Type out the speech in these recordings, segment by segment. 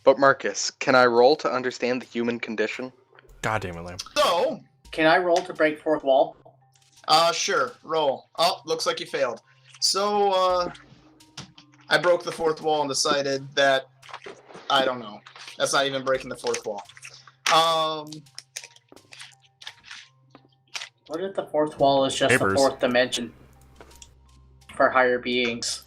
But Marcus, can I roll to understand the human condition? God damn it, Lamb. So, Can I roll to break fourth wall? sure, roll. Oh, looks like you failed. So, I broke the fourth wall and decided that, I don't know. That's not even breaking the fourth wall. What if the fourth wall is just Papers. the fourth dimension for higher beings?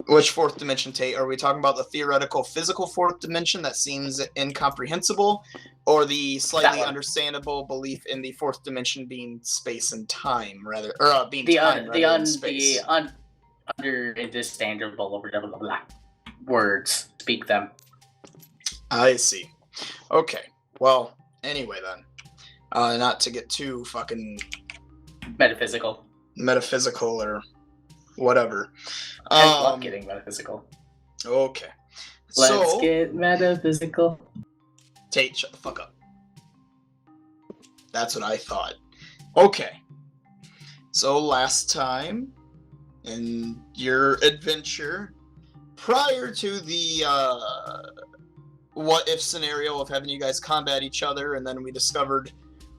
Which fourth dimension, Tate? Are we talking about the theoretical physical fourth dimension that seems incomprehensible, or the slightly understandable belief in the fourth dimension being space and time, rather, or being time rather than space? Understandable blah, blah, blah, words. Speak them. I see. Okay. Well, anyway then. Not to get too fucking Metaphysical. metaphysical or whatever. I love getting metaphysical. Okay. Let's get metaphysical. Tate, shut the fuck up. That's what I thought. Okay. So last time in your adventure, prior to the what if scenario of having you guys combat each other, and then we discovered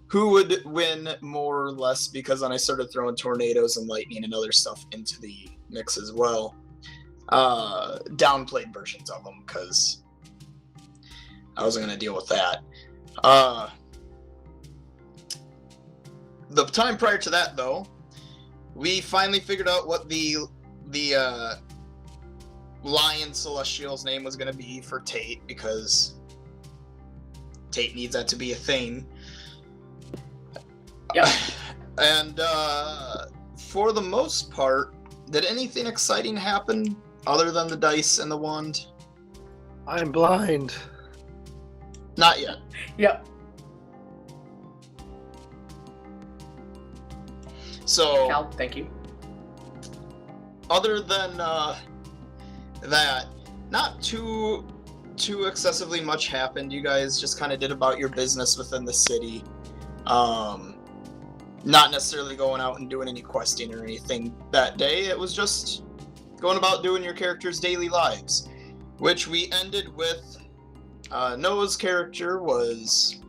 who would win more or less, because then I started throwing tornadoes and lightning and other stuff into the mix as well. Downplayed versions of them, because I wasn't going to deal with that. The time prior to that, though, we finally figured out what the Lion Celestial's name was going to be for Tate, because Tate needs that to be a thing. Yep. And for the most part, did anything exciting happen other than the dice and the wand? I'm blind. Not yet. Yep. So, Cal, thank you. other than that, not too excessively much happened. You guys just kind of did about your business within the city. Not necessarily going out and doing any questing or anything that day. It was just going about doing your characters' daily lives, which we ended with. Noah's character was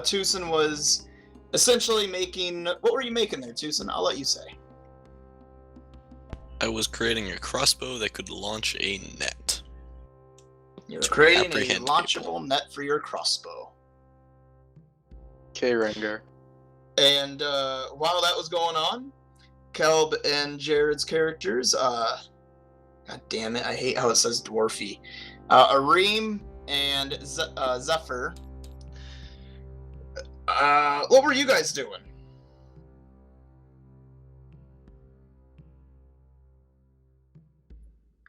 Tucson was essentially making. What were you making there, Tucson? I'll let you say. I was creating a crossbow that could launch a net. You're To creating a apprehend launchable people. net for your crossbow. Okay, Rengar. And while that was going on, Kelb and Jared's characters, God damn it, I hate how it says dwarfy. Arim and Zephyr. What were you guys doing?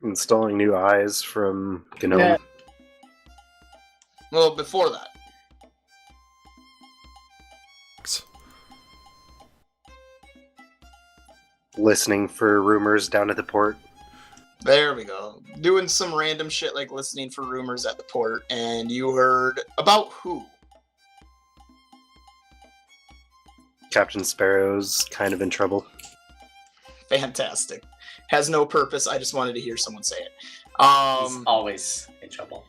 Installing new eyes from Gnome. Yeah. Well, before that. Listening for rumors down at the port. There we go. Doing some random shit like listening for rumors at the port, and you heard about who? Captain Sparrow's kind of in trouble. Fantastic. Has no purpose. I just wanted to hear someone say it. He's always in trouble.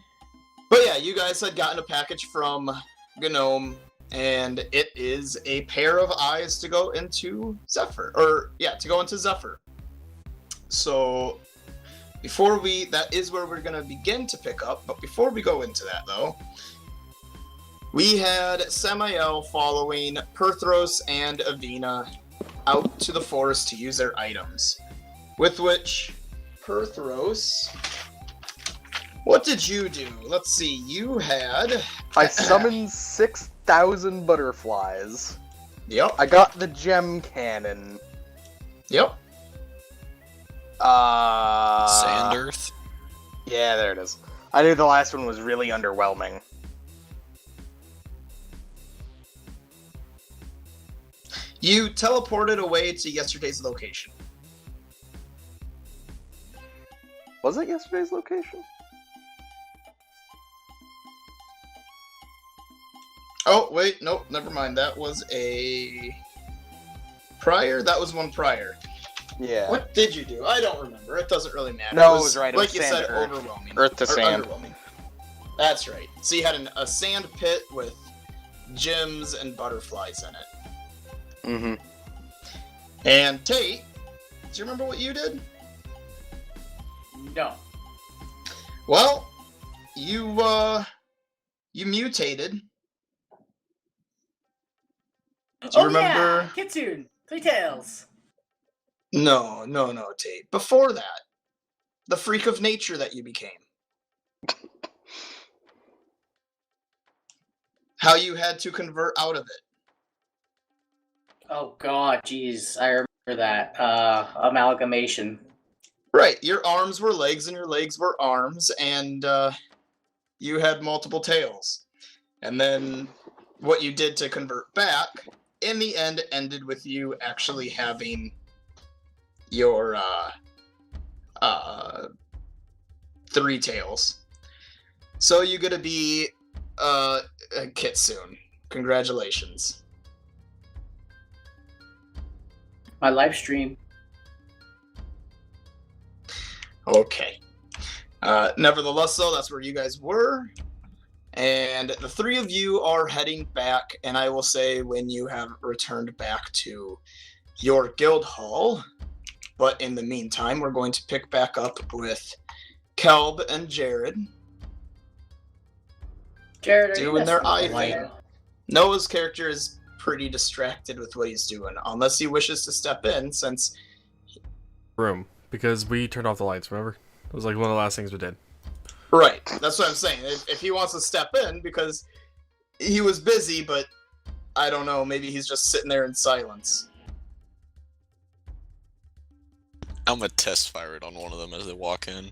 But yeah, you guys had gotten a package from Gnome, and it is a pair of eyes to go into Zephyr. To go into Zephyr. So, that is where we're going to begin to pick up, but before we go into that, though, we had Samael following Perthros and Avina out to the forest to use their items. With which, Perthros, what did you do? Let's see, you had... I summoned 6,000 butterflies. Yep. I got the gem cannon. Yep. Sand Earth? Yeah, there it is. I knew the last one was really underwhelming. You teleported away to yesterday's location. Was it yesterday's location? Oh, wait, nope, never mind. That was a prior. That was one prior. Yeah. What did you do? I don't remember. It doesn't really matter. No, it was right. It Like was you sand said, to earth. overwhelming. Earth to Or sand. underwhelming. That's right. So you had a sand pit with gems and butterflies in it. Mm-hmm. And Tate, do you remember what you did? No. Well, you mutated. Do you remember? Yeah! Kitsune! Three Tails! No, Tate. Before that, the freak of nature that you became. How you had to convert out of it. Oh god, jeez. I remember that. Amalgamation. Right, your arms were legs and your legs were arms, and you had multiple tails. And then what you did to convert back, in the end, ended with you actually having your three tails. So you're gonna be a kitsune. Congratulations. My live stream. Okay. Nevertheless, though, that's where you guys were. And the three of you are heading back, and I will say when you have returned back to your guild hall. But in the meantime, we're going to pick back up with Kelb and Jared Jared, are doing you their messing eye with thing. me? Noah's character is pretty distracted with what he's doing, unless he wishes to step in, since... Room, because we turned off the lights, remember? It was like one of the last things we did. Right, that's what I'm saying. If he wants to step in, because he was busy, but I don't know, maybe he's just sitting there in silence. I'm gonna test fire it on one of them as they walk in.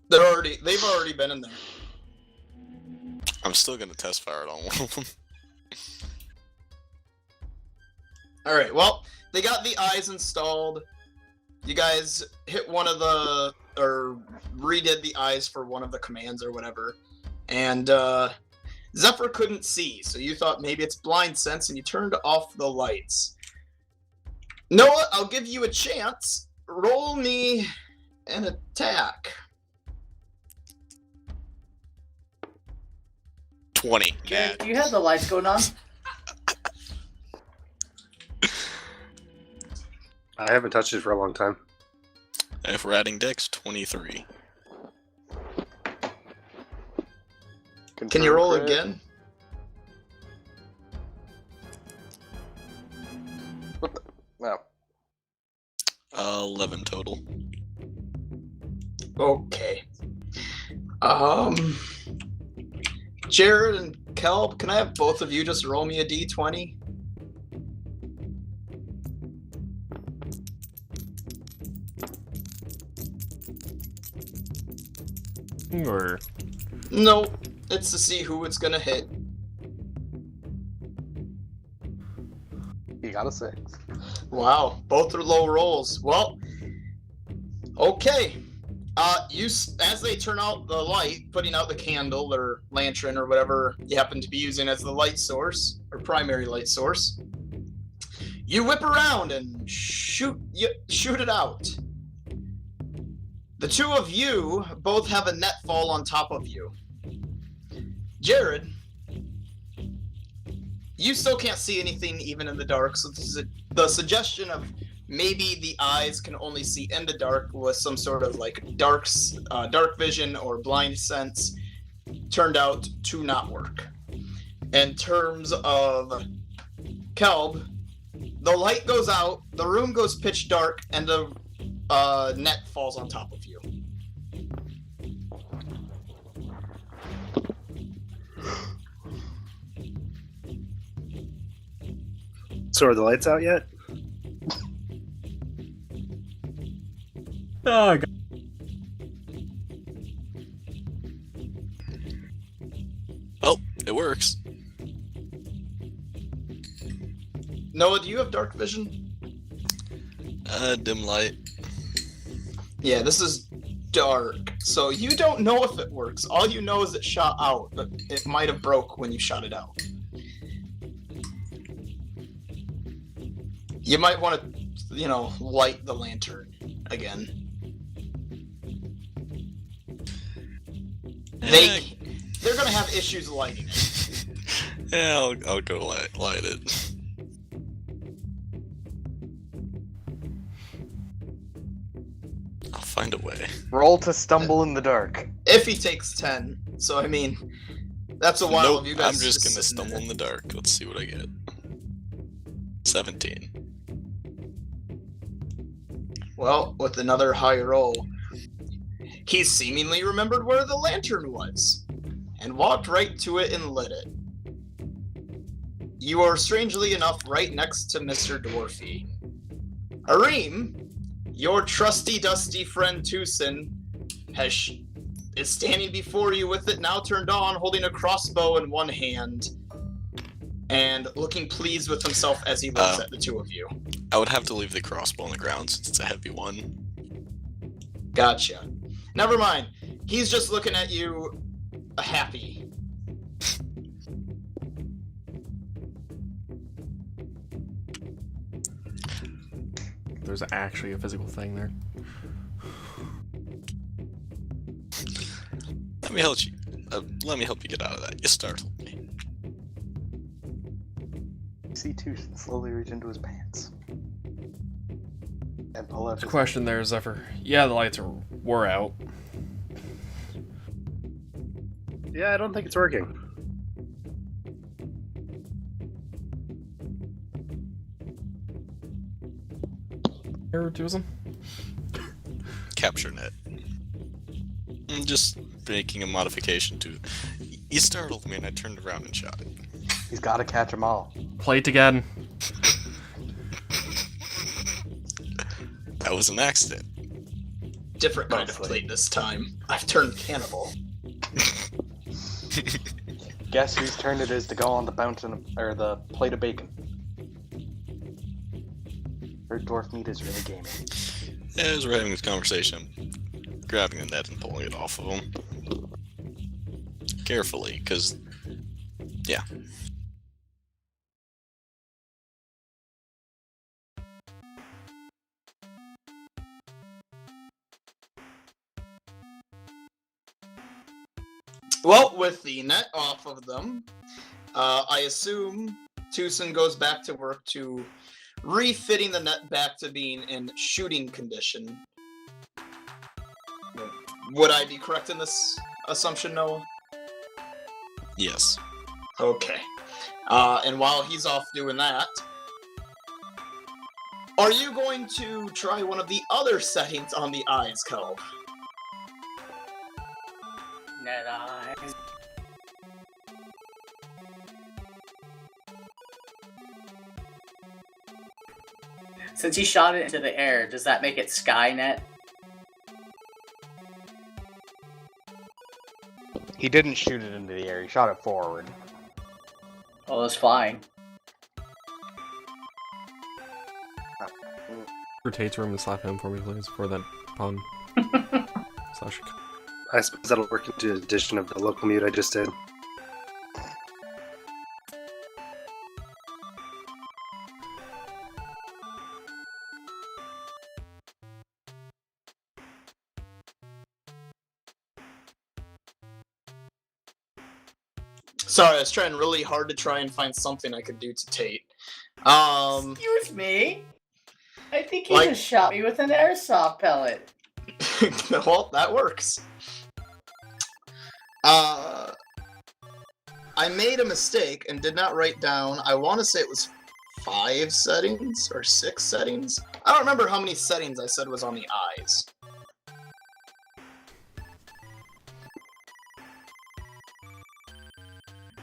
They've already been in there. I'm still gonna test fire it on one of them. Alright, well, they got the eyes installed. You guys hit one of the... or redid the eyes for one of the commands or whatever. And Zephyr couldn't see, so you thought maybe it's blind sense and you turned off the lights. Noah, I'll give you a chance. Roll me an attack. 20. Jared, do you have the lights going on? I haven't touched it for a long time. And if we're adding dex, 23. Can you roll again? No. 11 total. Okay. Jared and Kelb, can I have both of you just roll me a d20? Or No, it's to see who it's gonna hit. You got a 6. Wow, both are low rolls. Well, okay. As they turn out the light, putting out the candle or lantern or whatever you happen to be using as the light source or primary light source, you whip around and shoot it out. The two of you both have a net fall on top of you. Jared, you still can't see anything even in the dark, so the suggestion of maybe the eyes can only see in the dark with some sort of like dark vision or blind sense turned out to not work. In terms of Kelb, the light goes out, the room goes pitch dark, and the net falls on top of you. So are the lights out yet? oh, God. Oh, it works. Noah, do you have dark vision? Dim light. Yeah, this is dark, so you don't know if it works. All you know is it shot out, but it might have broke when you shot it out. You might want to, light the lantern again. They're gonna have issues lighting it. Yeah, I'll go light it. I'll find a way. Roll to stumble in the dark. If he takes 10, so I mean, that's a while Nope, of you guys. I'm just gonna sitting stumble there. in the dark. Let's see what I get. 17. Well, with another high roll, he seemingly remembered where the lantern was, and walked right to it and lit it. You are strangely enough right next to Mr. Dwarfy. Arim, your trusty dusty friend Tucson, is standing before you with it now turned on, holding a crossbow in one hand, and looking pleased with himself as he looks at the two of you. I would have to leave the crossbow on the ground since it's a heavy one. Gotcha. Never mind. He's just looking at you, happy. There's actually a physical thing there. Let me help you. Let me help you get out of that. You startled me. You see Tucson slowly reach into his pants. And pull out The his... question there, Zephyr. Yeah, the lights were out. Yeah, I don't think it's working. Here, Tucson? Capture net. I'm just making a modification to. You startled me and I turned around and shot it. He's got to catch them all. Plate again. That was an accident. Different kind of Mostly. plate this time. I've turned cannibal. Guess whose turn it is to go on the the plate of bacon? Her dwarf meat is really gamey. As we're having this conversation, I'm grabbing the net and pulling it off of him. Carefully, because. Yeah. Well, with the net off of them, I assume Tucson goes back to work to refitting the net back to being in shooting condition. Would I be correct in this assumption, Noah? Yes. Okay. And while he's off doing that, are you going to try one of the other settings on the eyes, Kelp? Net eyes. Since he shot it into the air, does that make it Skynet? He didn't shoot it into the air, he shot it forward. Oh, that's fine. Rotate's room and slap him for me, please, for that pun. Slash. I suppose that'll work into the addition of the local mute I just did. Sorry, I was trying really hard to try and find something I could do to Tate. Excuse me? I think he Like- just shot me with an airsoft pellet. Well, that works. I made a mistake and did not write down, I want to say it was 5 settings or 6 settings. I don't remember how many settings I said was on the eyes.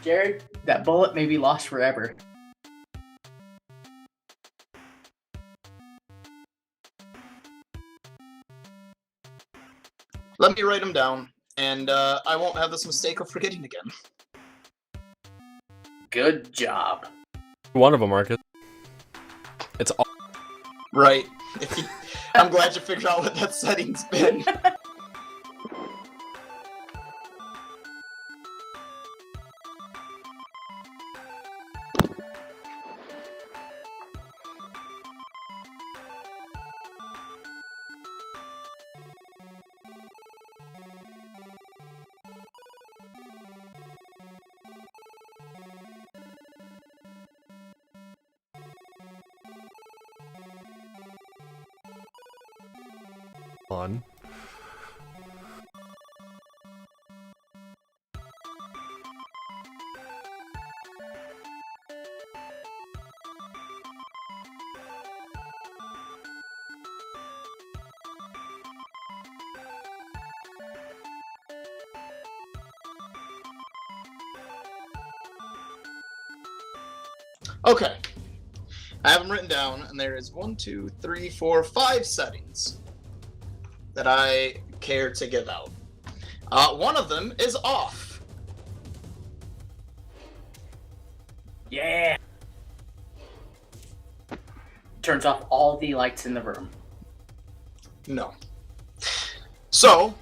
Jared, that bullet may be lost forever. Let me write them down, and I won't have this mistake of forgetting again. Good job. One of them, Marcus. It's all. Right. I'm glad you figured out what that setting's been. Fun. Okay. I have them written down, and there is 1, 2, 3, 4, 5 settings that I care to give out. One of them is off. Yeah. Turns off all the lights in the room. No. So,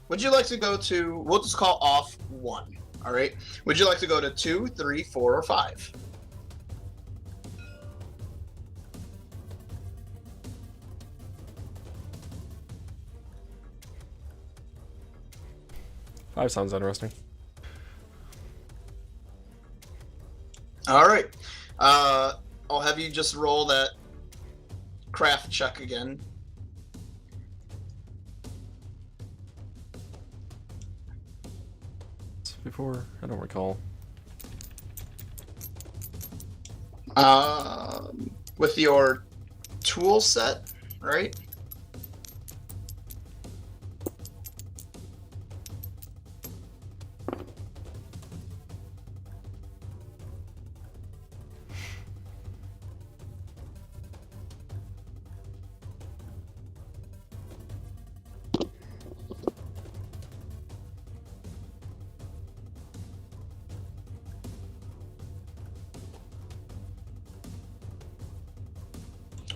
would you like to go to, we'll just call off 1, alright? Would you like to go to 2, 3, 4, or 5? Five sounds interesting. Alright. I'll have you just roll that craft check again. Before, I don't recall. With your tool set, right?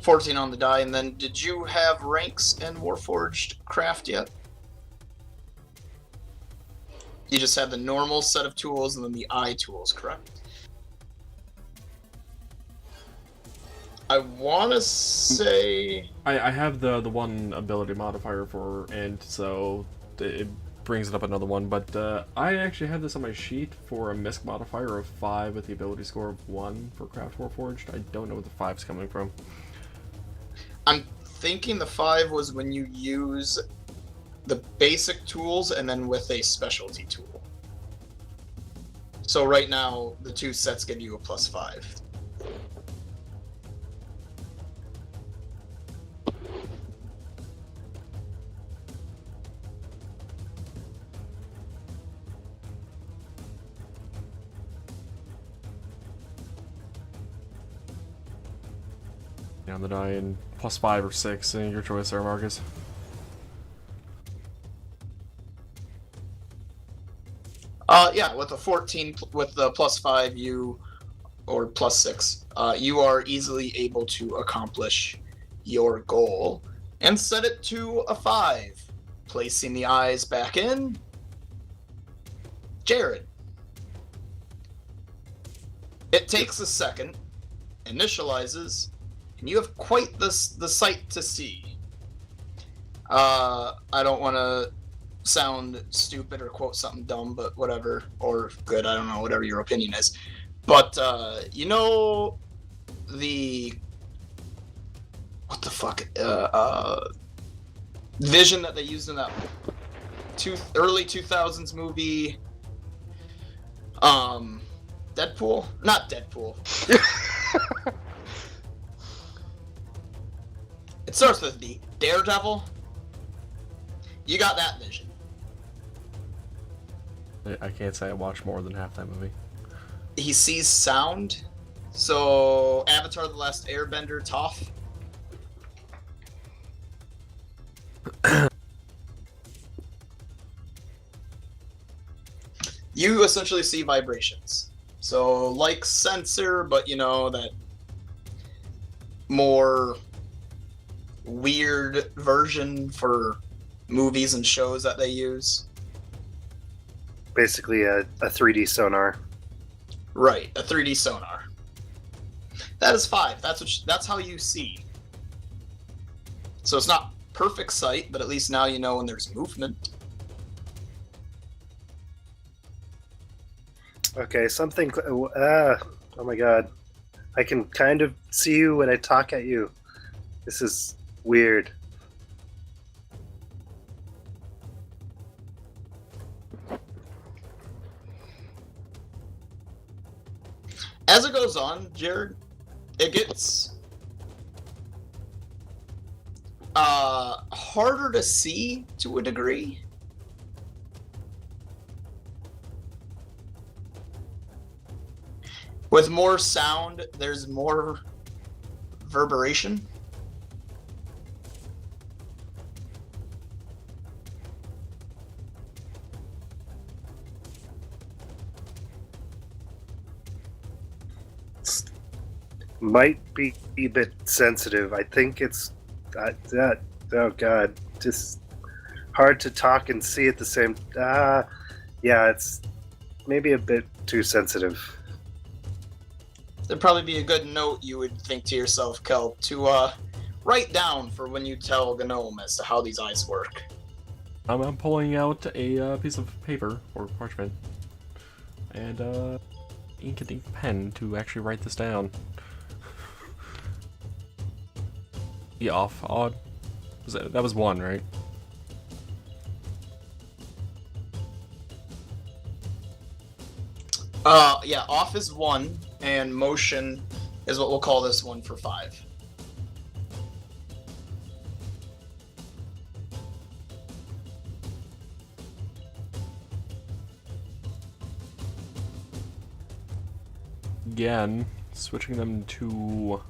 $14 on the die, and then did you have ranks in Warforged Craft yet? You just had the normal set of tools and then the eye tools, correct? I want to say... I have the one ability modifier for Int, so it brings it up another one, but I actually have this on my sheet for a misc modifier of 5 with the ability score of 1 for Craft Warforged. I don't know where the 5's coming from. I'm thinking the 5 was when you use the basic tools and then with a specialty tool. So right now, the 2 sets give you a +5. On the die and +5 or 6, your choice there, Marcus. Yeah, with a 14, with the +5, you, or +6, you are easily able to accomplish your goal and set it to a 5. Placing the eyes back in. Jared. It takes a second, initializes, and you have quite the sight to see. I don't want to sound stupid or quote something dumb, but whatever, or good, I don't know, whatever your opinion is. But, you know, what the fuck, vision that they used in that early 2000s movie, Deadpool? Not Deadpool. It starts with D. Daredevil? You got that vision. I can't say I watched more than half that movie. He sees sound. So, Avatar The Last Airbender, Toph. You essentially see vibrations. So, like sensor, but you know, that more weird version for movies and shows that they use. Basically a 3D sonar. Right, a 3D sonar. That is 5. That's how you see. So it's not perfect sight, but at least now you know when there's movement. Okay, something... oh my god. I can kind of see you when I talk at you. This is weird. As it goes on, Jared, it gets harder to see to a degree. With more sound, there's more reverberation. Might be a bit sensitive. I think it's that. Oh God, just hard to talk and see at the same. Yeah, it's maybe a bit too sensitive. There'd probably be a good note you would think to yourself, Kel, to write down for when you tell Gnome as to how these eyes work. I'm pulling out a piece of paper or parchment and ink and ink pen to actually write this down. Yeah, odd. That was 1, right? Yeah, off is 1, and motion is what we'll call this one for 5. Again, switching them to...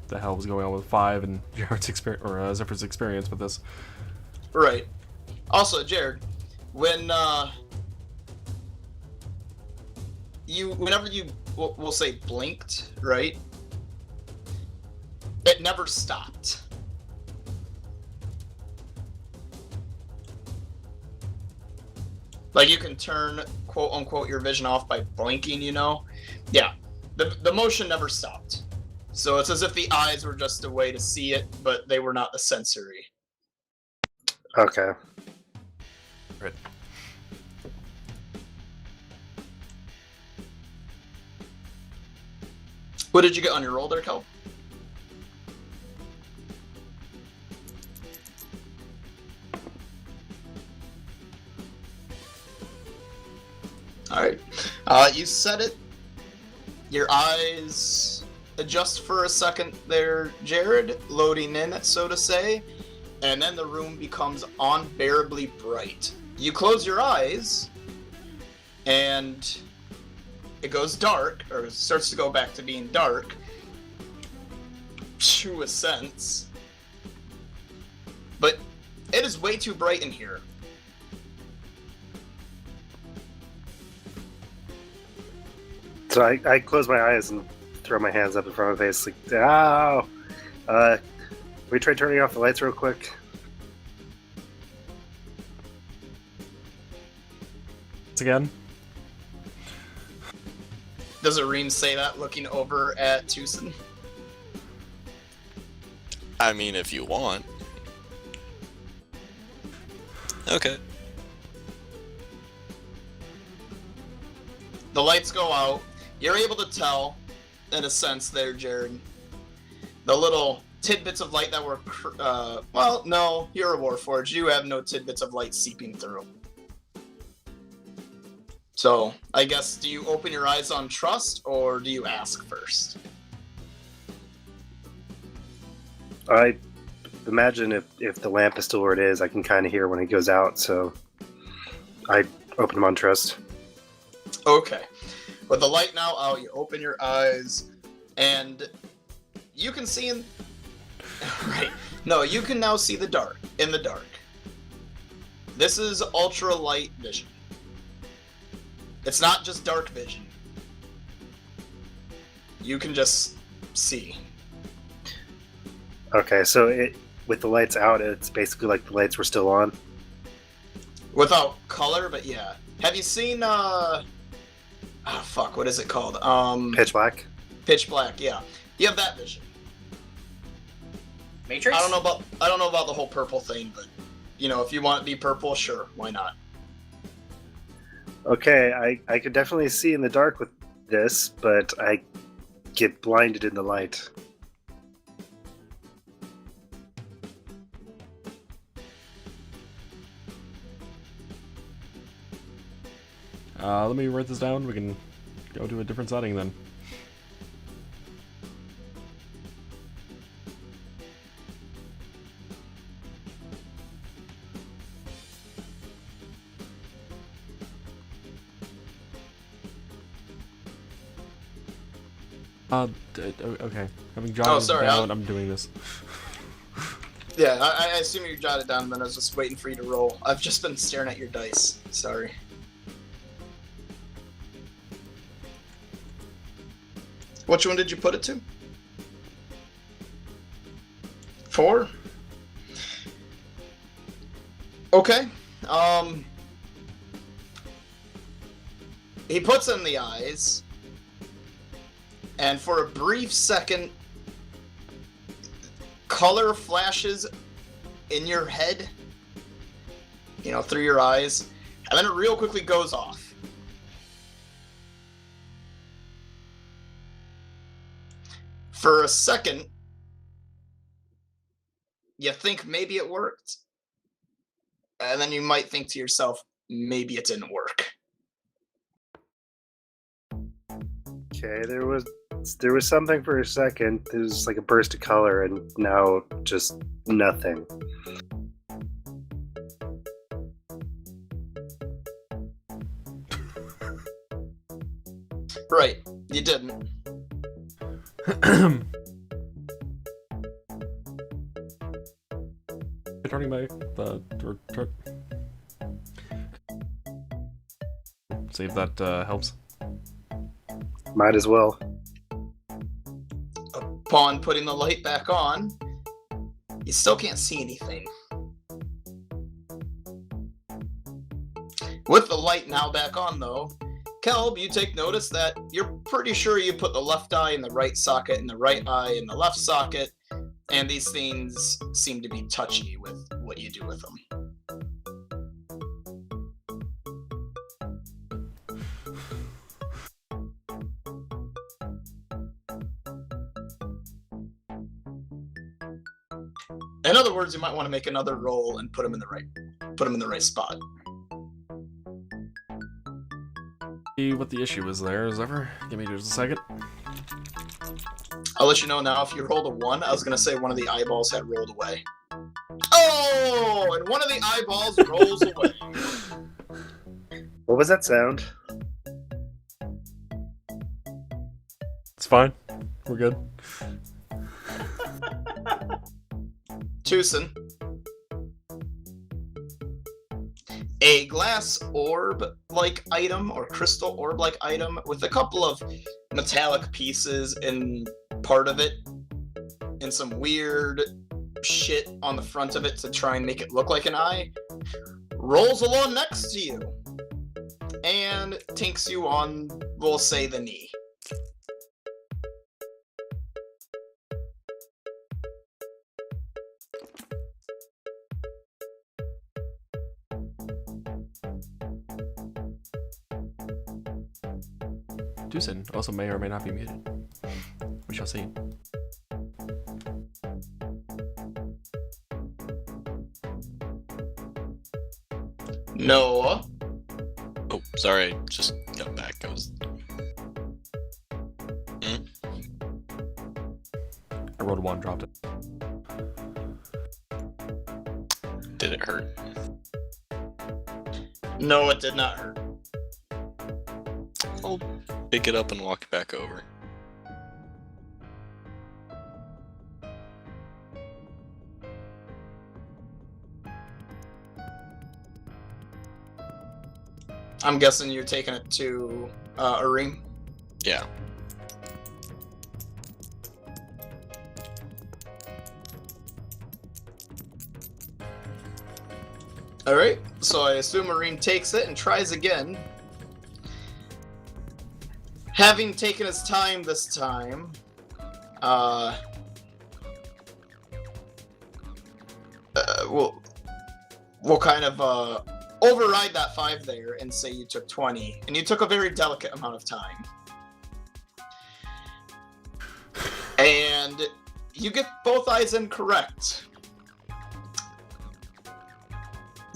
the hell was going on with 5 and Jared's experience or Zephyr's experience with this. Right. Also, Jared, when whenever you we'll say blinked, right? It never stopped. Like you can turn quote unquote your vision off by blinking, you know? Yeah. The motion never stopped. So it's as if the eyes were just a way to see it, but they were not the sensory. Okay. Right. What did you get on your roll there, Kel? Alright. You set it. Your eyes adjust for a second there, Jared, loading in, so to say, and then the room becomes unbearably bright. You close your eyes, and it goes dark, or starts to go back to being dark, to a sense. But it is way too bright in here. So I close my eyes and throw my hands up in front of my face, like, ow! We try turning off the lights real quick. Once again. Does Arim say that looking over at Tucson? I mean, if you want. Okay. The lights go out. You're able to tell, in a sense there, Jared, the little tidbits of light that were, well, no, you're a Warforged. You have no tidbits of light seeping through. So, I guess, do you open your eyes on trust, or do you ask first? I imagine if the lamp is still where it is, I can kind of hear when it goes out, so I open them on trust. Okay. With the light now out, you open your eyes, and you can see in... right. No, you can now see in the dark. This is ultra light vision. It's not just dark vision. You can just see. Okay, so with the lights out, it's basically like the lights were still on. Without color, but yeah. Have you seen what is it called? Pitch black? Pitch black, yeah. You have that vision. Matrix? I don't know about the whole purple thing, but you know, if you want it to be purple, sure, why not? Okay, I could definitely see in the dark with this, but I get blinded in the light. Let me write this down. We can go to a different setting then. Okay. Having jotted sorry, down, I'm doing this. Yeah, I assume you jotted down, then I was just waiting for you to roll. I've just been staring at your dice. Sorry. Which one did you put it to? 4? Okay. He puts in the eyes, and for a brief second, color flashes in your head, through your eyes, and then it real quickly goes off. For a second, you think maybe it worked, and then you might think to yourself, maybe it didn't work. Okay, there was something for a second. There was like a burst of color, and now just nothing. Right, you didn't. Turning back see if that helps. Might as well. Upon putting the light back on, you still can't see anything. With the light now back on, though, Kelb, you take notice that you're pretty sure you put the left eye in the right socket and the right eye in the left socket, and these things seem to be touchy with what you do with them. In other words, you might want to make another roll and put them in the right spot. See what the issue is there, Zephyr. Give me just a second. I'll let you know now. If you rolled a 1, I was gonna say one of the eyeballs had rolled away. Oh, and one of the eyeballs rolls away. What was that sound? It's fine. We're good. Tucson. A glass orb-like item, or crystal orb-like item, with a couple of metallic pieces in part of it, and some weird shit on the front of it to try and make it look like an eye, rolls along next to you, and tinks you on, we'll say, the knee. Tucson also may or may not be muted. We shall see. Noah. Oh, sorry, I just got back. I was. I rolled a 1, dropped it. Did it hurt? No, it did not hurt. I'll pick it up and walk it back over. I'm guessing you're taking it to Arim? Yeah. Alright, so I assume Arim takes it and tries again. Having taken his time this time, we'll kind of override that 5 there and say you took 20, and you took a very delicate amount of time. And you get both eyes incorrect.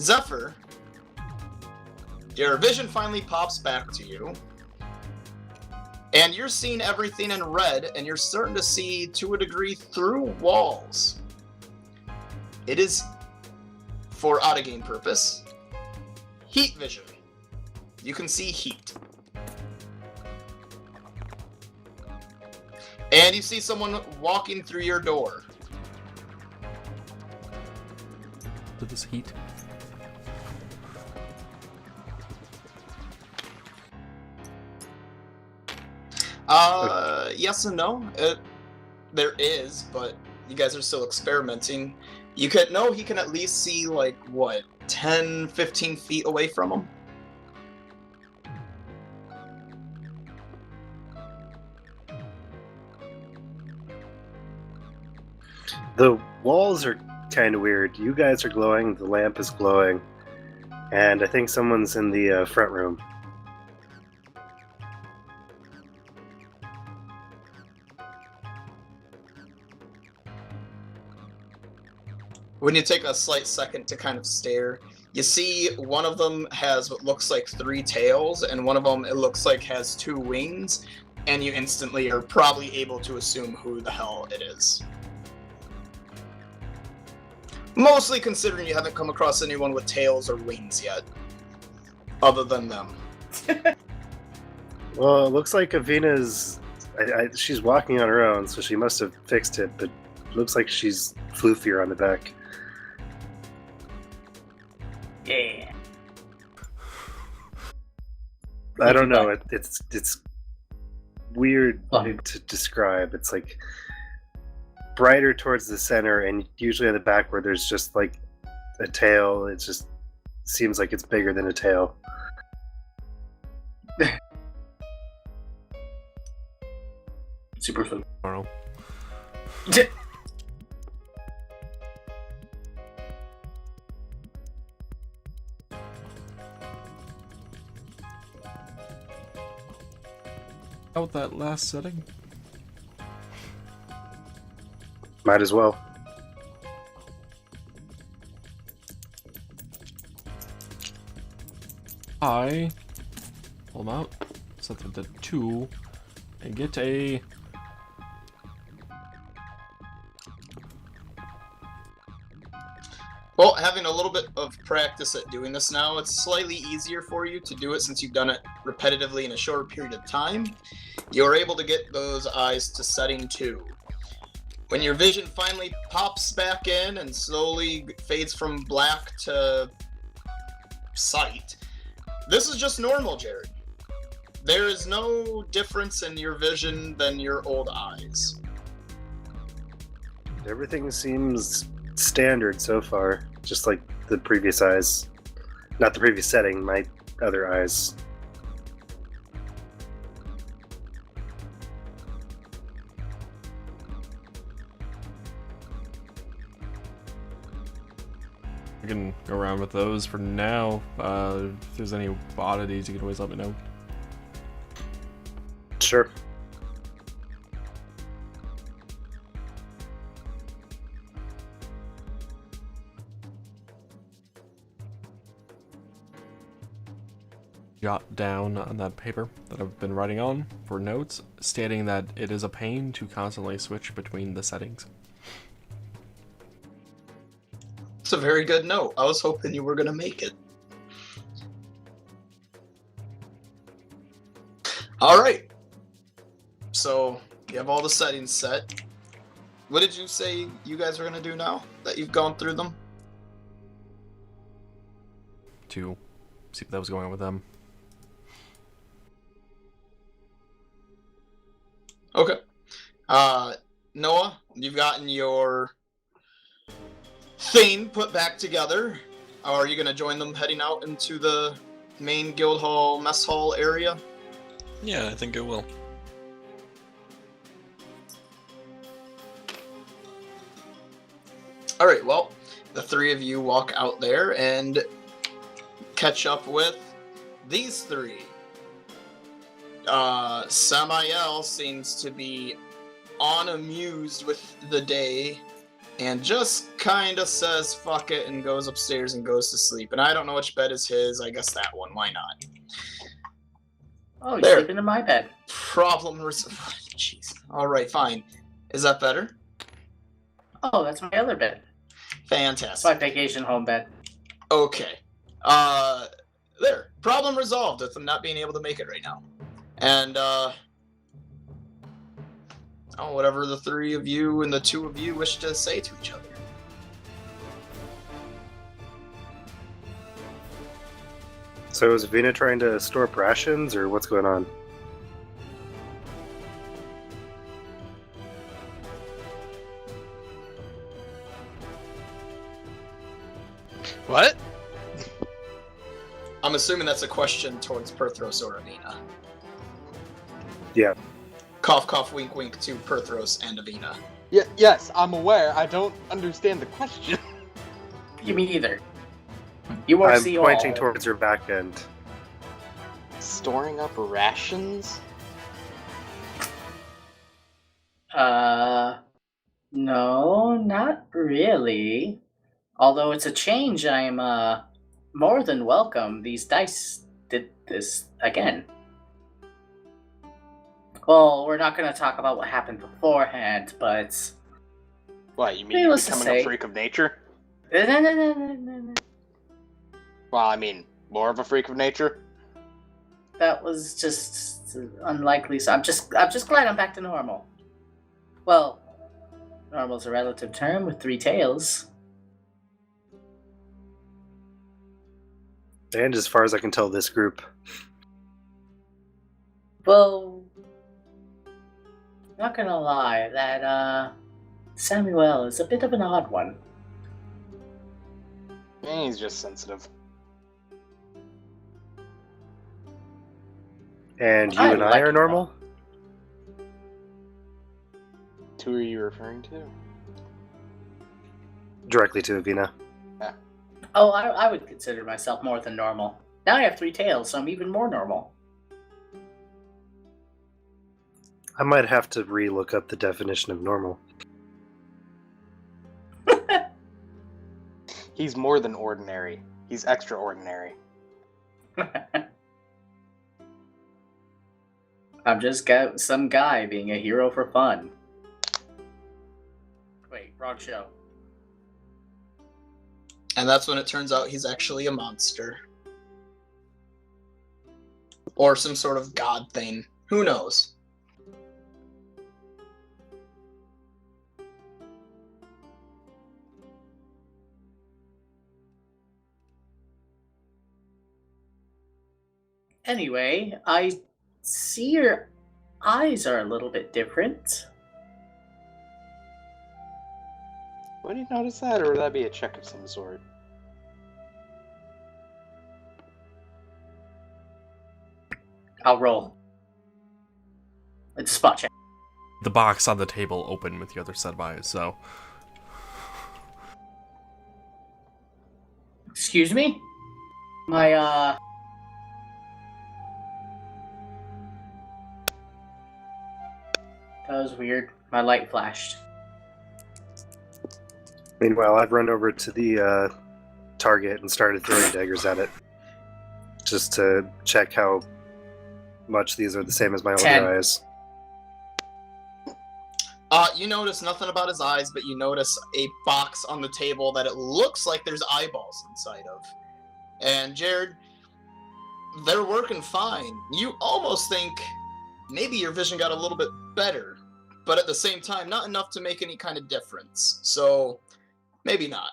Zephyr, Your vision finally pops back to you. And you're seeing everything in red, and you're starting to see, to a degree, through walls. It is, for out-of-game purpose, heat vision. You can see heat. And you see someone walking through your door. To this heat. Yes and no. There is, but you guys are still experimenting. He can at least see, like, what, 10, 15 feet away from him? The walls are kind of weird. You guys are glowing, the lamp is glowing, and I think someone's in the front room. When you take a slight second to kind of stare, you see one of them has what looks like 3 tails, and one of them, it looks like, has 2 wings, and you instantly are probably able to assume who the hell it is. Mostly considering you haven't come across anyone with tails or wings yet, other than them. Well, it looks like Avina's... she's walking on her own, so she must have fixed it, but it looks like she's floofier on the back. Yeah. I don't know. It's weird Funny. to describe. It's like brighter towards the center, and usually on the back where there's just like a tail, it just seems like it's bigger than a tail. Super fun. I don't know. Out that last setting? Might as well. I pull them out, set them to 2, and get a... Well, having a little bit of practice at doing this now, it's slightly easier for you to do it since you've done it repetitively in a short period of time. You're able to get those eyes to setting 2. When your vision finally pops back in and slowly fades from black to sight, this is just normal, Jared. There is no difference in your vision than your old eyes. Everything seems standard so far, just like the previous eyes. Not the previous setting, my other eyes. I can go around with those for now. If there's any oddities, you can always let me know. Sure. Jot down on that paper that I've been writing on for notes, stating that it is a pain to constantly switch between the settings. It's a very good note. I was hoping you were going to make it. Alright. So, you have all the settings set. What did you say you guys are going to do now that you've gone through them? To see what that was going on with them. Okay. Noah, you've gotten your thing put back together. Are you going to join them heading out into the main guild hall, mess hall area? Yeah, I think I will. Alright, well, the 3 of you walk out there and catch up with these 3. Samael seems to be unamused with the day and just kind of says fuck it and goes upstairs and goes to sleep. And I don't know which bed is his. I guess that one. Why not? Oh, you're There. sleeping in my bed. Problem Jeez. All right, fine. Is that better? Oh, that's my other bed. It's my Fantastic. vacation home bed. Okay. There. Problem resolved with them not being able to make it right now. And, whatever the three of you and the two of you wish to say to each other. So is Vina trying to store up rations, or what's going on? What? I'm assuming that's a question towards Perthros or Avina. Yeah. Cough, cough, wink, wink to Perthros and Avina. Yes, I'm aware. I don't understand the question. You me either. You are I'm see pointing all. towards her back end. Storing up rations? No, not really. Although it's a change, I'm, more than welcome. These dice did this again. Well, we're not going to talk about what happened beforehand, but... What, you mean you're Needless to becoming a say- freak of nature? No. Well, I mean, more of a freak of nature? That was just unlikely. So I'm just glad I'm back to normal. Well, normal's a relative term with three tails. And as far as I can tell, this group. Well, not gonna lie, that Samuel is a bit of an odd one. He's just sensitive. And you I and I like are it, normal? Who are you referring to? Directly to Avina. Oh, I would consider myself more than normal. Now I have three tails, so I'm even more normal. I might have to re-look up the definition of normal. He's more than ordinary. He's extraordinary. I'm just some guy being a hero for fun. Wait, wrong show. And that's when it turns out he's actually a monster. Or some sort of god thing. Who knows? Anyway, I see your eyes are a little bit different. Would you notice that, or would that be a check of some sort? I'll roll. It's a spot check. The box on the table opened with the other set of eyes, so... Excuse me? My, That was weird. My light flashed. Meanwhile, I've run over to the target and started throwing daggers at it. Just to check how much these are the same as my 10. older eyes. You notice nothing about his eyes, but you notice a box on the table that it looks like there's eyeballs inside of. And Jared, they're working fine. You almost think maybe your vision got a little bit better, but at the same time, not enough to make any kind of difference. So, maybe not.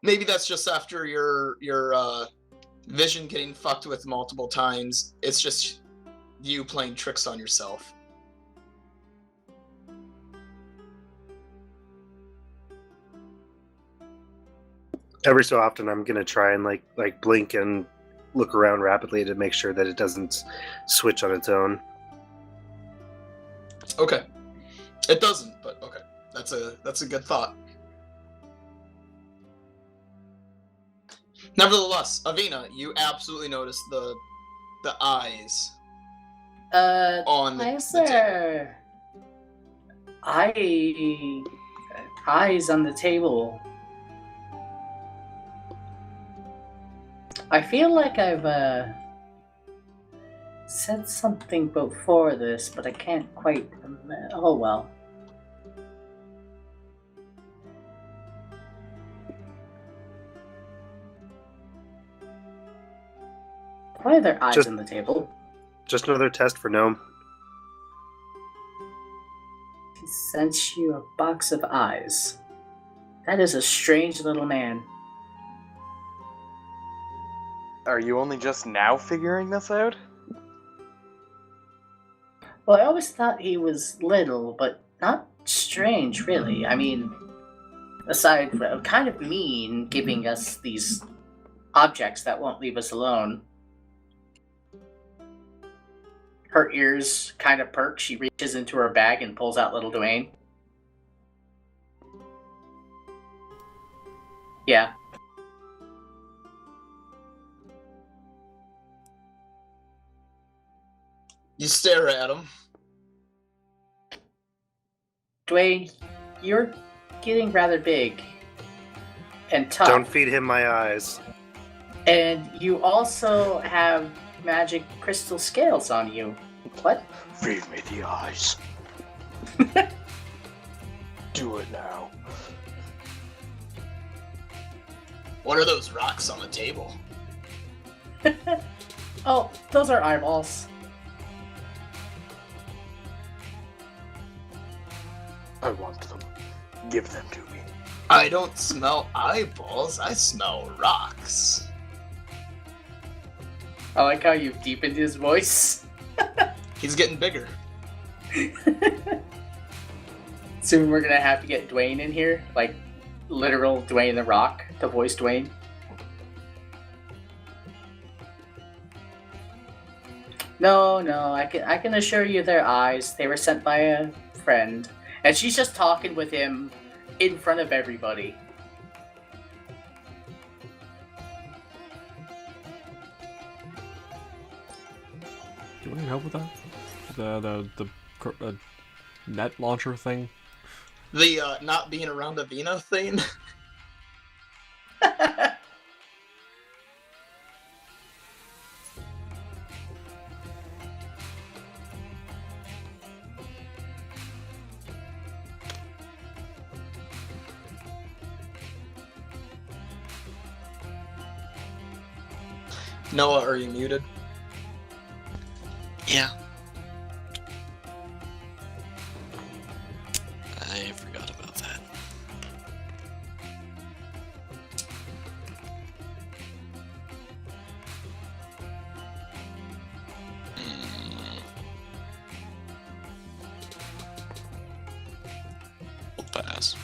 Maybe that's just after your vision getting fucked with multiple times. It's just you playing tricks on yourself. Every so often, I'm gonna try and like blink and look around rapidly to make sure that it doesn't switch on its own. Okay. It doesn't, but okay. That's a good thought. Nevertheless, Avina, you absolutely notice the eyes on the table. Sir. eyes on the table. I feel like I've said something before this, but I can't quite. Oh well. Why are there eyes on the table? Just another test for Gnome. He sent you a box of eyes. That is a strange little man. Are you only just now figuring this out? Well, I always thought he was little, but not strange, really. I mean, aside from kind of mean, giving us these objects that won't leave us alone. Her ears kind of perk. She reaches into her bag and pulls out little Dwayne. Yeah. You stare at him. Dwayne, you're getting rather big and tough. Don't feed him my eyes. And you also have magic crystal scales on you. What? Feed me the eyes. Do it now. What are those rocks on the table? Oh, those are eyeballs. I want them. Give them to me. I don't smell eyeballs, I smell rocks. I like how you've deepened his voice. He's getting bigger. Soon we're gonna have to get Dwayne in here, like literal Dwayne the Rock to voice Dwayne. No, I can assure you they're eyes. They were sent by a friend. And she's just talking with him in front of everybody. Do you want any help with that? The net launcher thing? The not being around Avina thing? Noah, are you muted? Yeah. I forgot about that. We'll pass.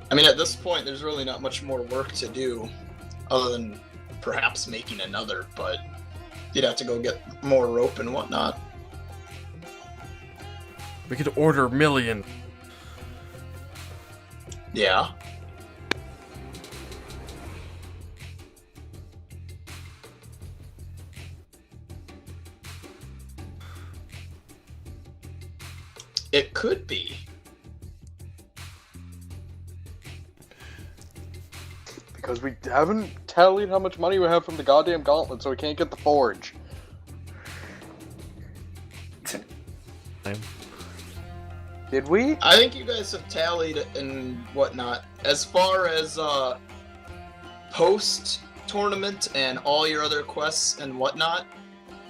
I mean, at this point, there's really not much more work to do, other than perhaps making another, but you'd have to go get more rope and whatnot. We could order a million. Yeah. It could be. Because we haven't tallied how much money we have from the goddamn gauntlet, so we can't get the forge. Did we? I think you guys have tallied and whatnot. As far as post-tournament and all your other quests and whatnot,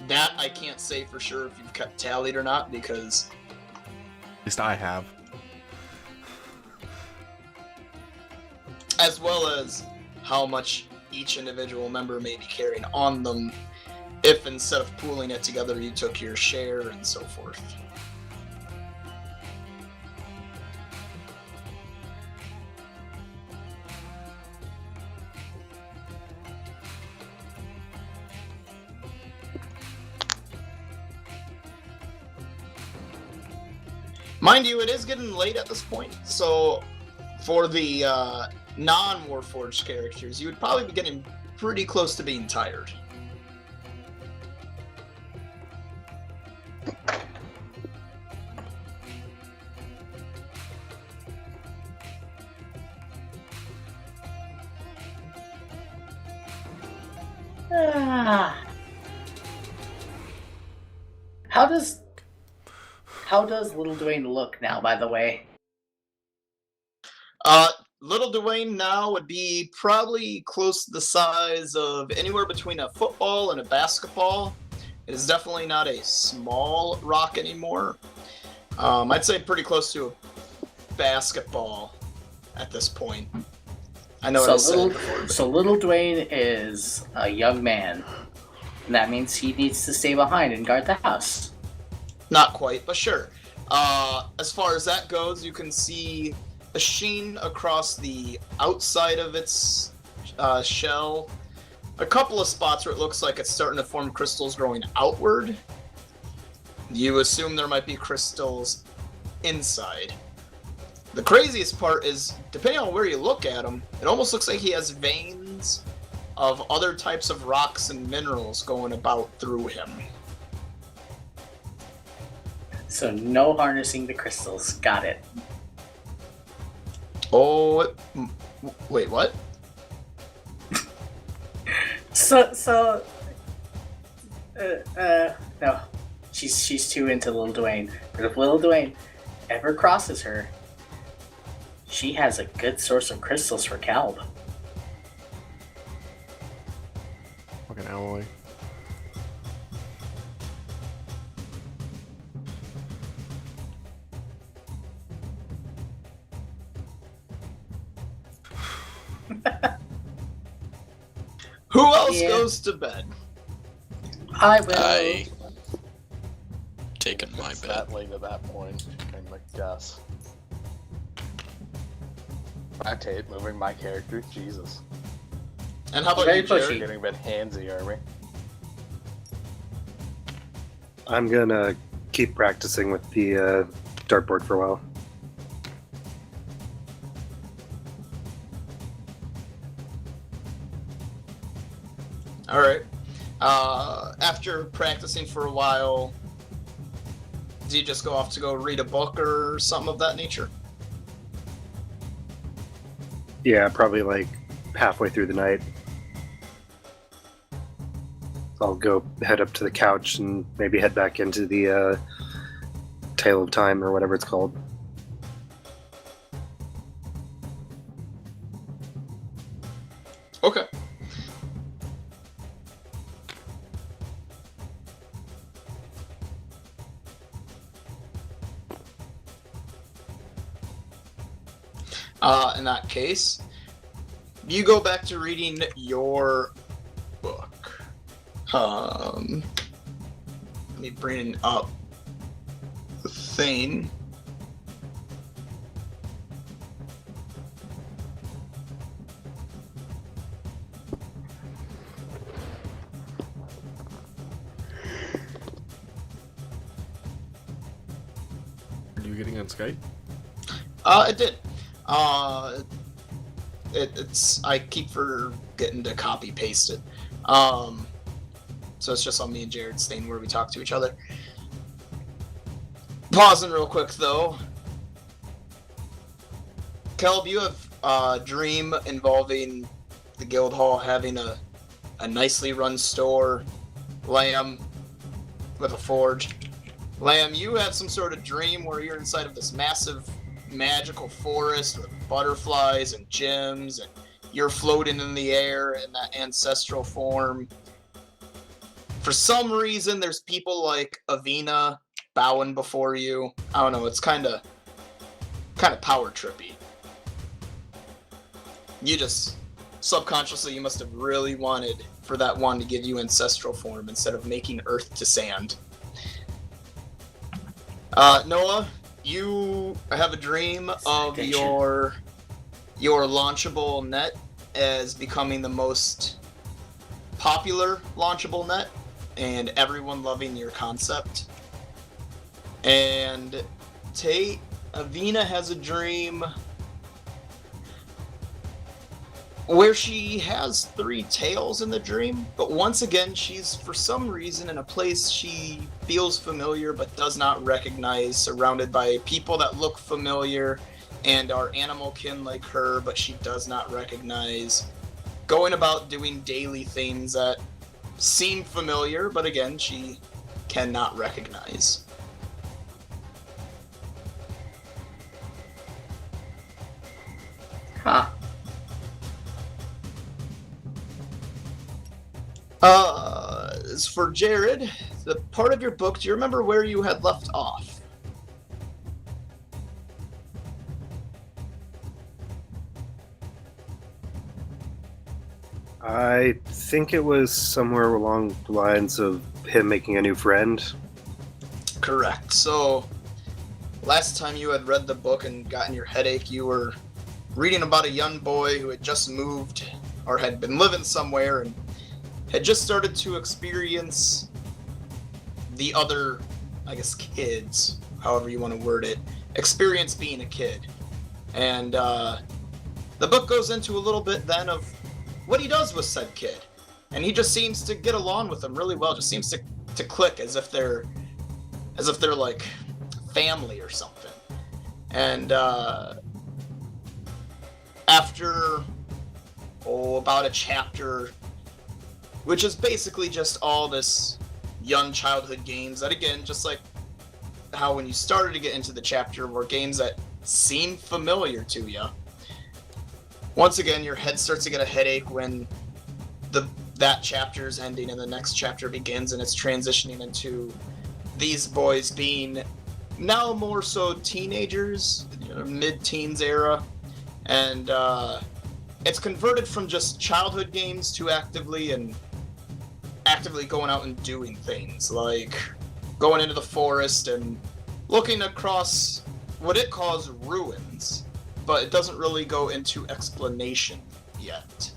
that I can't say for sure if you've kept tallied or not, because... At least I have. As well as how much each individual member may be carrying on them, if instead of pooling it together you took your share and so forth. Mind you, it is getting late at this point, so for the non-Warforged characters, you would probably be getting pretty close to being tired. Ah. How does Little Dwayne look now, by the way? Little Dwayne now would be probably close to the size of anywhere between a football and a basketball. It is definitely not a small rock anymore. I'd say pretty close to a basketball at this point. I know what I said before. So Little Dwayne is a young man. And that means he needs to stay behind and guard the house. Not quite, but sure. As far as that goes, you can see a sheen across the outside of its shell. A couple of spots where it looks like it's starting to form crystals growing outward. You assume there might be crystals inside. The craziest part is, depending on where you look at him, it almost looks like he has veins of other types of rocks and minerals going about through him. So no harnessing the crystals. Got it. Oh, wait, what? No. She's too into Little Dwayne. But if Little Dwayne ever crosses her, she has a good source of crystals for Calb. Fucking alloy. Who else Yeah. goes to bed? I will. I taken my It's bet. that late at that point, I'm a guess. Achaidh moving my character, Jesus. And how about Very you, Jared? pushy. Getting a bit handsy, are we? I'm gonna keep practicing with the dartboard for a while. All right. After practicing for a while, do you just go off to go read a book or something of that nature? Yeah, probably like halfway through the night. I'll go head up to the couch and maybe head back into the Tale of Time or whatever it's called. Okay. In that case, you go back to reading your book. Let me bring up the thing. Are you getting on Skype? It did. It's I keep forgetting to copy paste it. So it's just on me and Jared's thing where we talk to each other. Pausing real quick though. Calb, you have a dream involving the guild hall having a nicely run store. Lamb with a forge. Lamb, you have some sort of dream where you're inside of this massive magical forest with butterflies and gems, and you're floating in the air in that ancestral form. For some reason, there's people like Avina bowing before you. I don't know, it's kind of power trippy. You just, subconsciously, you must have really wanted for that one to give you ancestral form instead of making earth to sand. Noah, you have a dream of your launchable net as becoming the most popular launchable net and everyone loving your concept. And Tate, Avina has a dream where she has 3 tails in the dream, but once again she's for some reason in a place she feels familiar but does not recognize, surrounded by people that look familiar and are animal kin like her, but she does not recognize, going about doing daily things that seem familiar, but again, she cannot recognize. Huh. As for Jared, the part of your book, do you remember where you had left off? I think it was somewhere along the lines of him making a new friend. Correct. So, last time you had read the book and gotten your headache, you were reading about a young boy who had just moved, or had been living somewhere, and had just started to experience the other, I guess, kids, however you want to word it, experience being a kid. And the book goes into a little bit then of what he does with said kid. And he just seems to get along with them really well, just seems to click as if they're like family or something. And after about a chapter, which is basically just all this young childhood games that, again, just like how when you started to get into the chapter, were games that seem familiar to you. Once again, your head starts to get a headache when that chapter's ending and the next chapter begins, and it's transitioning into these boys being now more so teenagers, mid-teens era, and it's converted from just childhood games to actively going out and doing things, like going into the forest and looking across what it calls ruins, but it doesn't really go into explanation yet.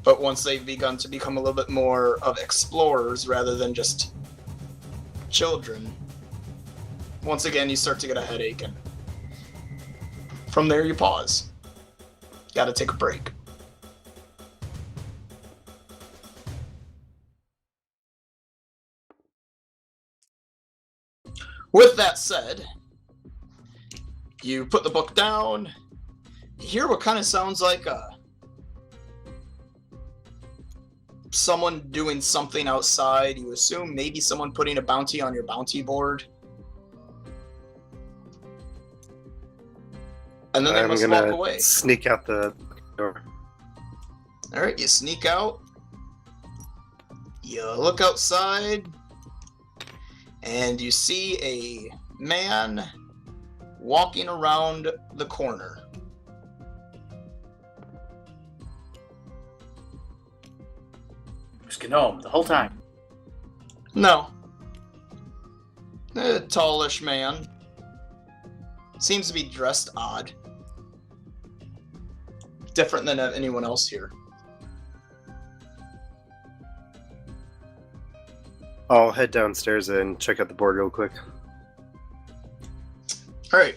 But once they've begun to become a little bit more of explorers rather than just children, once again you start to get a headache, and from there you pause. Gotta take a break. With that said, you put the book down, you hear what kind of sounds like someone doing something outside. You assume maybe someone putting a bounty on your bounty board. And then they must walk away. Sneak out the door. Alright, you sneak out. You look outside. And you see a man walking around the corner. It was Gnome the whole time. No. A tallish man. Seems to be dressed odd. Different than anyone else here. I'll head downstairs and check out the board real quick. Alright.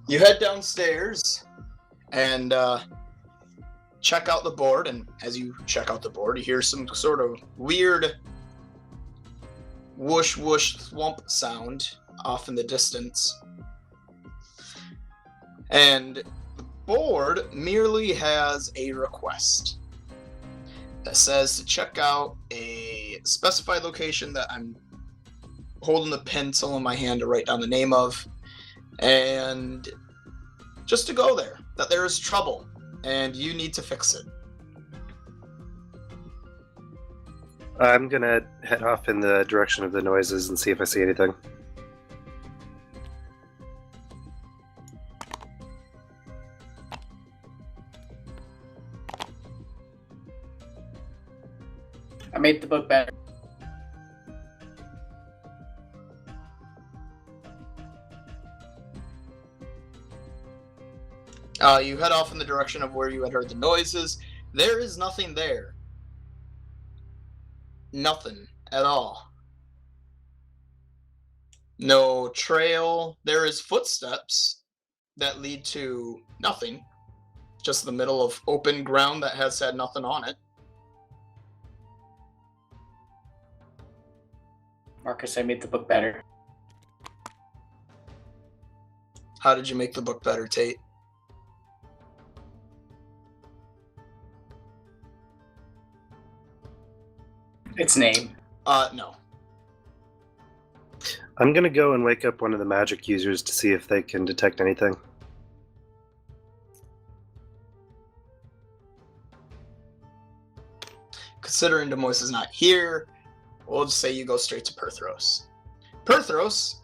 You head downstairs and check out the board, and as you check out the board, you hear some sort of weird whoosh whoosh thwomp sound off in the distance. And the board merely has a request that says to check out a specified location that I'm holding the pencil in my hand to write down the name of, and just to go there, that there is trouble and you need to fix it. I'm gonna head off in the direction of the noises and see if I see anything. I made the book better. You head off in the direction of where you had heard the noises. There is nothing there. Nothing at all. No trail. There is footsteps that lead to nothing. Just the middle of open ground that has had nothing on it. Marcus, I made the book better. How did you make the book better, Tate? Its name. No. I'm gonna go and wake up one of the magic users to see if they can detect anything. Considering Demois is not here, we'll just say you go straight to Perthros. Perthros,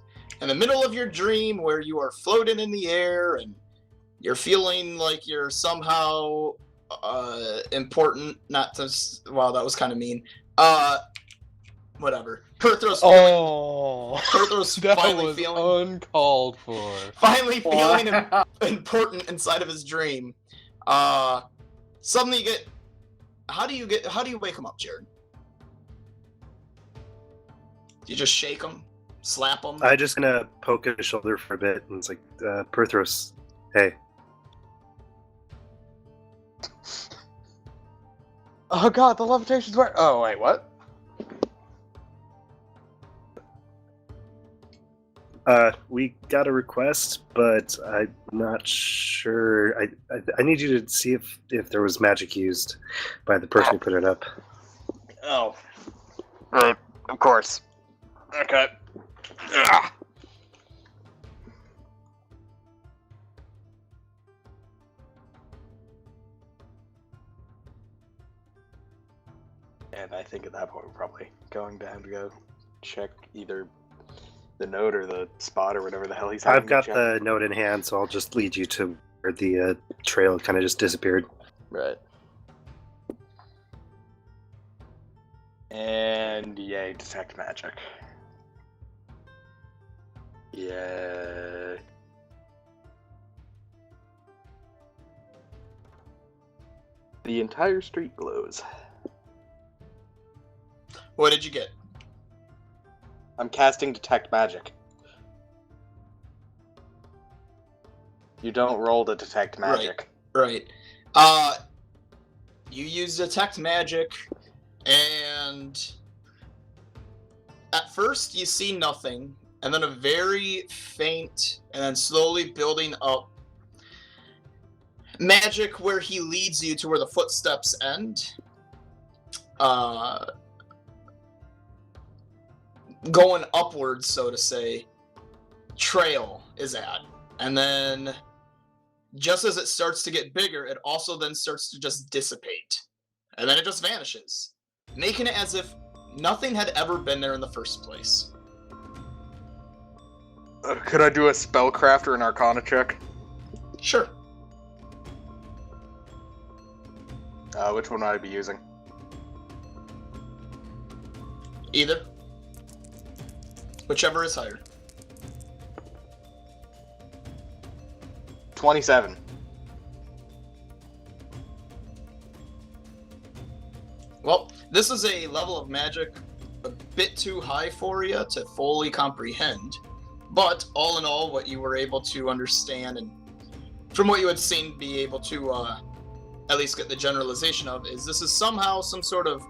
in the middle of your dream where you are floating in the air and you're feeling like you're somehow important, not to... Wow, that was kind of mean. Whatever. Perthros Perthros that finally was feeling... uncalled for. Finally feeling important inside of his dream. Suddenly you get... How do you wake him up, Jared? You just shake him? Slap him? I just gonna poke his shoulder for a bit, and it's like, Perthros, hey. Oh god, the levitation's where? Oh wait, what? We got a request, but I'm not sure. I need you to see if there was magic used by the person who put it up. Oh. Right, of course. Okay. Ugh. And I think at that point we're probably going to have to go check either the note or the spot or whatever the hell he's having I've got to check. the note in hand, so I'll just lead you to where the trail kind of just disappeared. Right. And yay, detect magic. Yeah. The entire street glows. What did you get? I'm casting detect magic. You don't roll to detect magic. Right. You use detect magic, and at first you see nothing, and then a very faint, and then slowly building up magic where he leads you to where the footsteps end. Going upwards, so to say, trail is at. And then, just as it starts to get bigger, it also then starts to just dissipate. And then it just vanishes, making it as if nothing had ever been there in the first place. Could I do a spellcraft or an arcana check? Sure. Which one would I be using? Either. Whichever is higher. 27. Well, this is a level of magic a bit too high for you to fully comprehend. But all in all, what you were able to understand, and from what you had seen, be able to at least get the generalization of, is this is somehow some sort of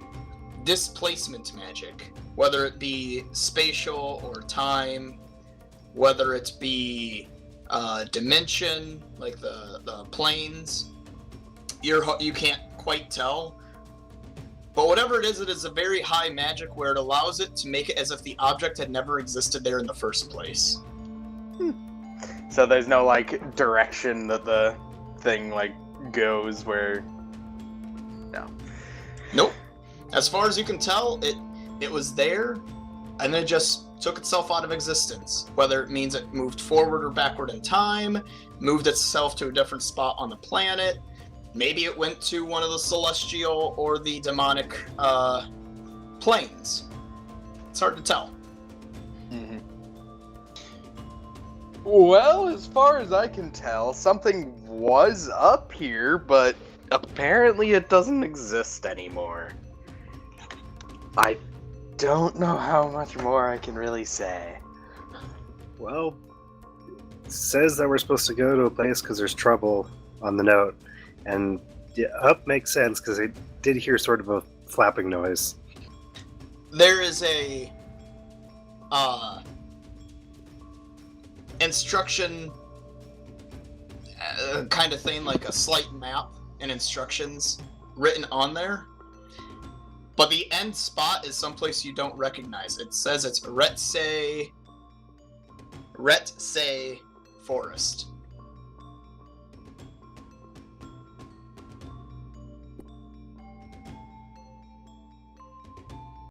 displacement magic. Whether it be spatial or time, whether it be dimension, like the planes, you can't quite tell. But whatever it is a very high magic where it allows it to make it as if the object had never existed there in the first place. So there's no, like, direction that the thing, like, goes where... No. Nope. As far as you can tell, it was there, and then it just took itself out of existence. Whether it means it moved forward or backward in time, moved itself to a different spot on the planet, maybe it went to one of the celestial or the demonic planes. It's hard to tell. Mm-hmm. Well, as far as I can tell, something was up here, but apparently it doesn't exist anymore. I don't know how much more I can really say. Well, it says that we're supposed to go to a place because there's trouble on the note. And yeah, up makes sense because I did hear sort of a flapping noise. There is a instruction kind of thing, like a slight map and instructions written on there. But the end spot is someplace you don't recognize. It says it's Retse Forest.